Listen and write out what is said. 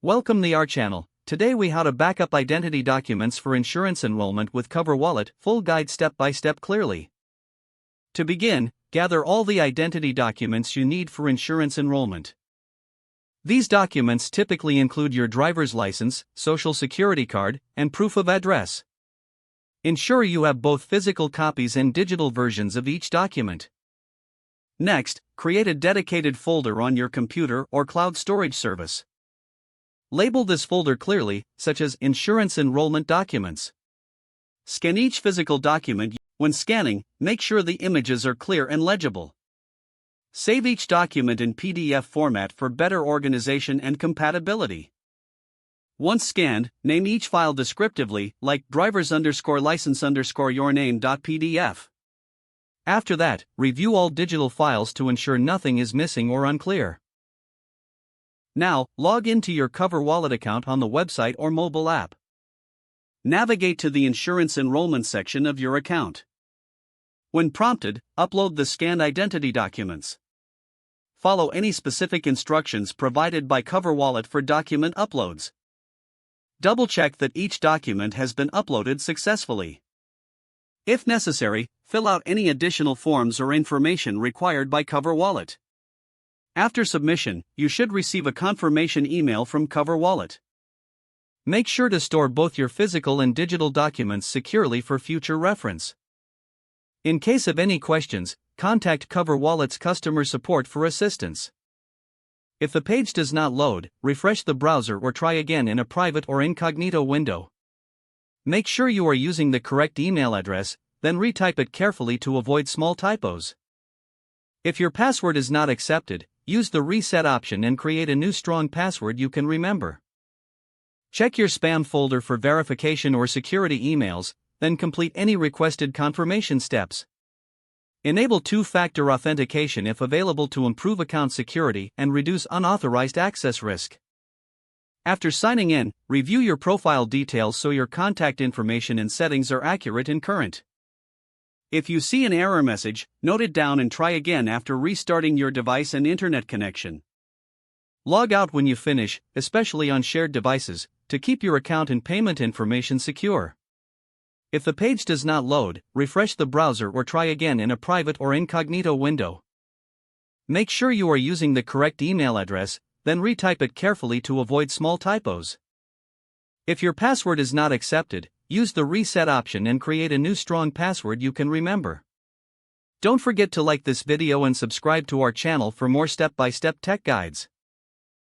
Welcome to our channel. Today we how to backup identity documents for insurance enrollment with CoverWallet, full guide step by step clearly. To begin, gather all the identity documents you need for insurance enrollment. These documents typically include your driver's license, social security card, and proof of address. Ensure you have both physical copies and digital versions of each document. Next, create a dedicated folder on your computer or cloud storage service. Label this folder clearly, such as Insurance Enrollment Documents. Scan each physical document. When scanning, make sure the images are clear and legible. Save each document in PDF format for better organization and compatibility. Once scanned, name each file descriptively, like drivers_license_yourname.pdf. After that, review all digital files to ensure nothing is missing or unclear. Now, log into your CoverWallet account on the website or mobile app. Navigate to the insurance enrollment section of your account. When prompted, upload the scanned identity documents. Follow any specific instructions provided by CoverWallet for document uploads. Double-check that each document has been uploaded successfully. If necessary, fill out any additional forms or information required by CoverWallet. After submission, you should receive a confirmation email from CoverWallet. Make sure to store both your physical and digital documents securely for future reference. In case of any questions, contact CoverWallet's customer support for assistance. If the page does not load, refresh the browser or try again in a private or incognito window. Make sure you are using the correct email address, then retype it carefully to avoid small typos. If your password is not accepted, use the reset option and create a new strong password you can remember. Check your spam folder for verification or security emails, then complete any requested confirmation steps. Enable two-factor authentication if available to improve account security and reduce unauthorized access risk. After signing in, review your profile details so your contact information and settings are accurate and current. If you see an error message, note it down and try again after restarting your device and internet connection. Log out when you finish, especially on shared devices, to keep your account and payment information secure. If the page does not load, refresh the browser or try again in a private or incognito window. Make sure you are using the correct email address, then retype it carefully to avoid small typos. If your password is not accepted, use the reset option and create a new strong password you can remember. Don't forget to like this video and subscribe to our channel for more step-by-step tech guides.